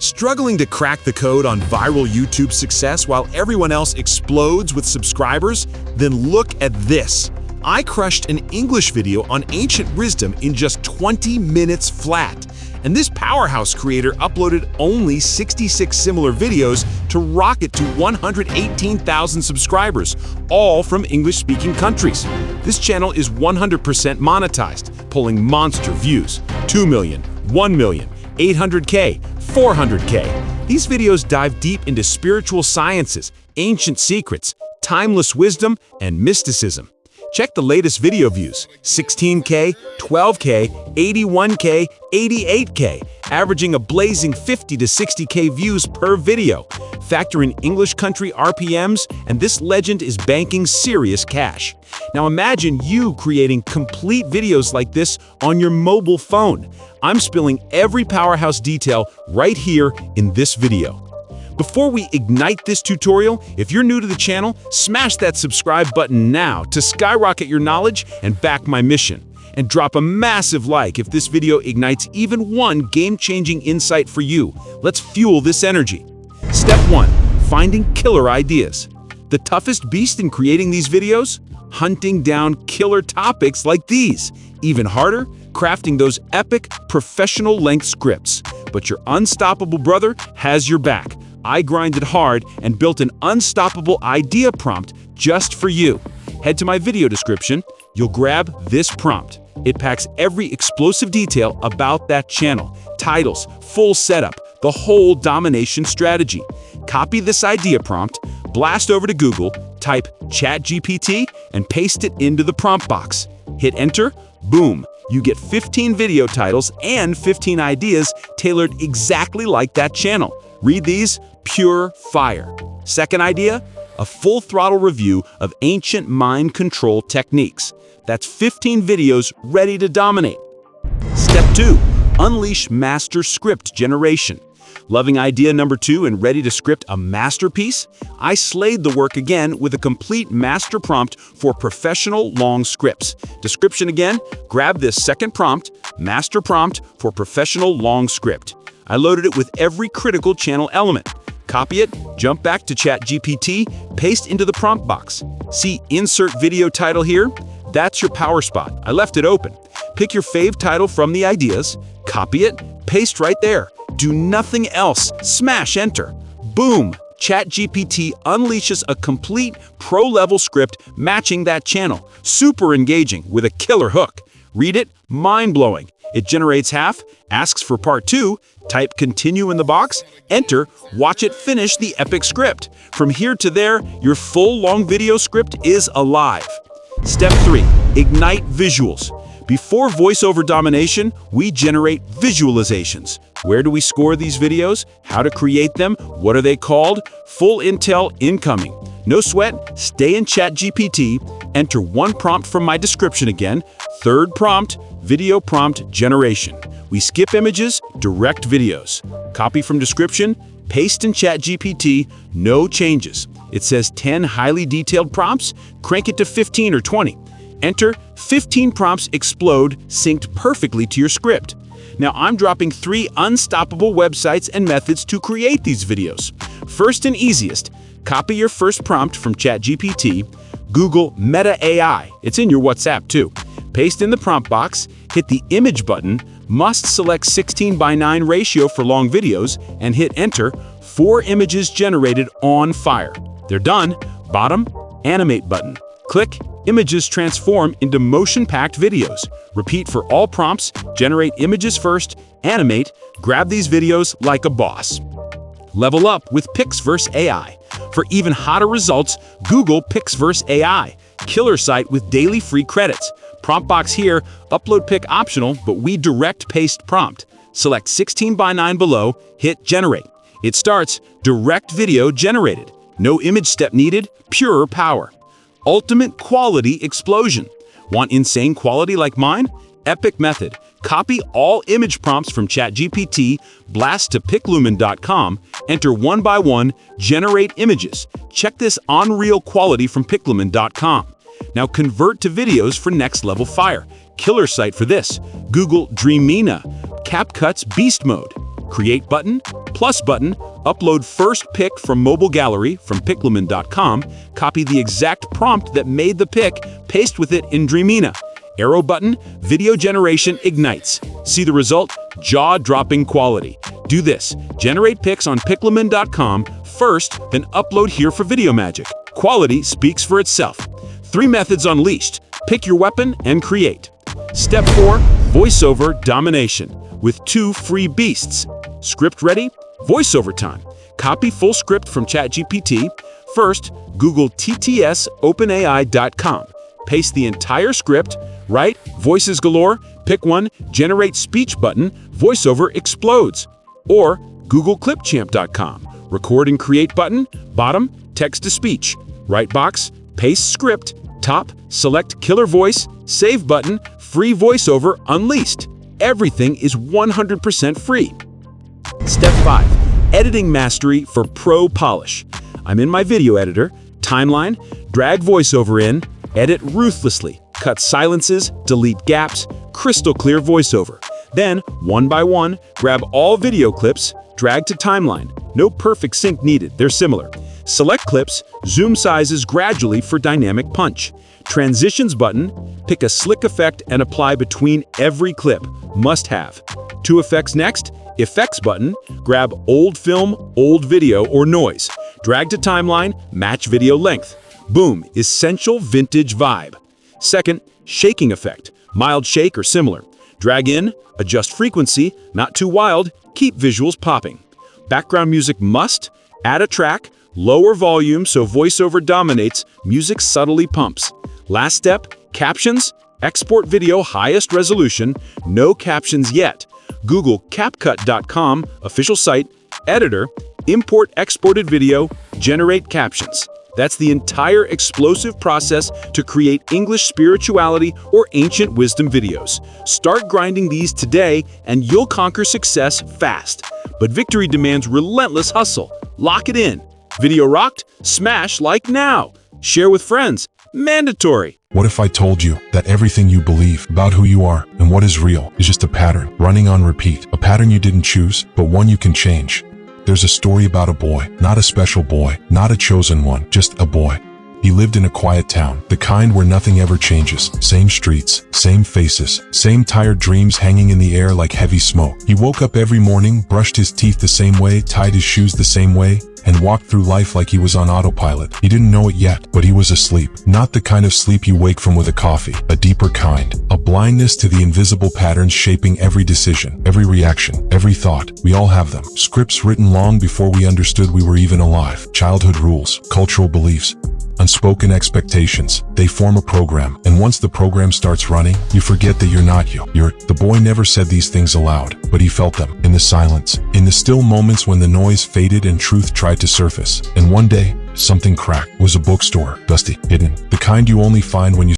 Struggling to crack the code on viral YouTube success while everyone else explodes with subscribers? Then look at this. I crushed an English video on ancient wisdom in just 20 minutes flat. And this powerhouse creator uploaded only 66 similar videos to rocket to 118,000 subscribers, all from English-speaking countries. This channel is 100% monetized, pulling monster views: 2 million, 1 million, 800K, 400K. These videos dive deep into spiritual sciences, ancient secrets, timeless wisdom, and mysticism. Check the latest video views: 16K, 12K, 81K, 88K, averaging a blazing 50 to 60K views per video. Factor in English country RPMs, and this legend is banking serious cash. Now imagine you creating complete videos like this on your mobile phone. I'm spilling every powerhouse detail right here in this video. Before we ignite this tutorial, if you're new to the channel, smash that subscribe button now to skyrocket your knowledge and back my mission. And drop a massive like if this video ignites even one game-changing insight for you. Let's fuel this energy. Step 1. Finding killer ideas. The toughest beast in creating these videos? Hunting down killer topics like these. Even harder? Crafting those epic, professional-length scripts. But your unstoppable brother has your back. I grinded hard and built an unstoppable idea prompt just for you. Head to my video description. You'll grab this prompt. It packs every explosive detail about that channel. Titles, full setup, the whole domination strategy. Copy this idea prompt, blast over to Google, type ChatGPT, and paste it into the prompt box. Hit enter, boom. You get 15 video titles and 15 ideas tailored exactly like that channel. Read these, pure fire. Second idea, a full throttle review of ancient mind control techniques. That's 15 videos ready to dominate. Step 2, unleash master script generation. Loving idea number 2 and ready to script a masterpiece? I slayed the work again with a complete master prompt for professional long scripts. Description again, grab this second prompt, master prompt for professional long script. I loaded it with every critical channel element. Copy it, jump back to ChatGPT, paste into the prompt box. See insert video title here? That's your power spot. I left it open. Pick your fave title from the ideas, copy it, paste right there. Do nothing else. Smash enter. Boom! ChatGPT unleashes a complete pro-level script matching that channel. Super engaging with a killer hook. Read it, mind-blowing. It generates half, asks for part 2, type continue in the box, enter, watch it finish the epic script. From here to there, your full long video script is alive. Step 3, ignite visuals. Before voiceover domination, we generate visualizations. Where do we score these videos? How to create them? What are they called? Full intel incoming. No sweat, stay in ChatGPT, enter one prompt from my description again, third prompt, video prompt generation. We skip images, direct videos. Copy from description, paste in ChatGPT, no changes. It says 10 highly detailed prompts, crank it to 15 or 20. Enter, 15 prompts explode, synced perfectly to your script. Now I'm dropping 3 unstoppable websites and methods to create these videos. First and easiest, copy your first prompt from ChatGPT, Google Meta AI, it's in your WhatsApp too. Paste in the prompt box, hit the image button, must select 16:9 ratio for long videos, and hit enter, 4 images generated on fire. They're done. Bottom, animate button. Click, images transform into motion-packed videos. Repeat for all prompts, generate images first, animate, grab these videos like a boss. Level up with Pixverse AI. For even hotter results, Google Pixverse AI. Killer site with daily free credits. Prompt box here, upload pic optional, but we direct paste prompt. Select 16:9 below, hit generate. It starts direct video generated. No image step needed, pure power. Ultimate quality explosion. Want insane quality like mine? Epic method. Copy all image prompts from ChatGPT, blast to piclumen.com, enter one by one, generate images. Check this unreal quality from piclumen.com. Now convert to videos for next level fire. Killer site for this. Google Dreamina, CapCut's beast mode. Create button, plus button, upload first pic from mobile gallery from picleman.com, copy the exact prompt that made the pic, paste with it in Dreamina. Arrow button, video generation ignites. See the result? Jaw-dropping quality. Do this. Generate pics on picleman.com first, then upload here for video magic. Quality speaks for itself. 3 methods unleashed. Pick your weapon and create. Step 4, voiceover domination with 2 free beasts. Script ready? Voiceover time. Copy full script from ChatGPT. First, Google ttsopenai.com. Paste the entire script, write voices galore, pick one, generate speech button, voiceover explodes. Or Google clipchamp.com. Record and create button, bottom, text to speech. Right box, paste script, top, select killer voice, save button, free voiceover unleashed. Everything is 100% free. Step 5, editing mastery for pro polish. I'm in my video editor, timeline, drag voiceover in, edit ruthlessly, cut silences, delete gaps, crystal clear voiceover. Then, one by one, grab all video clips, drag to timeline. No perfect sync needed, they're similar. Select clips, zoom sizes gradually for dynamic punch. Transitions button, pick a slick effect and apply between every clip. Must have. 2 effects next, effects button, grab old film, old video, or noise. Drag to timeline, match video length. Boom, essential vintage vibe. Second, shaking effect, mild shake or similar. Drag in, adjust frequency, not too wild, keep visuals popping. Background music must, add a track, lower volume so voiceover dominates, music subtly pumps. Last step, captions, export video highest resolution, no captions yet. Google CapCut.com, official site, editor, import exported video, generate captions. That's the entire explosive process to create English spirituality or ancient wisdom videos. Start grinding these today and you'll conquer success fast. But victory demands relentless hustle. Lock it in. Video rocked? Smash like now. Share with friends. Mandatory. What if I told you that everything you believe about who you are and what is real is just a pattern running on repeat? A pattern you didn't choose, but one you can change. There's a story about a boy, not a special boy, not a chosen one, just a boy. He lived in a quiet town, the kind where nothing ever changes. Same streets, same faces, same tired dreams hanging in the air like heavy smoke. He woke up every morning, brushed his teeth the same way, tied his shoes the same way, and walked through life like he was on autopilot. He didn't know it yet, but he was asleep. Not the kind of sleep you wake from with a coffee, a deeper kind. A blindness to the invisible patterns shaping every decision, every reaction, every thought. We all have them. Scripts written long before we understood we were even alive. Childhood rules, cultural beliefs, unspoken expectations. They form a program, and once the program starts running, you forget that you're not you. The boy never said these things aloud, but he felt them in the silence, in the still moments when the noise faded and truth tried to surface. And one day, something cracked. It was a bookstore, dusty, hidden, the kind you only find when you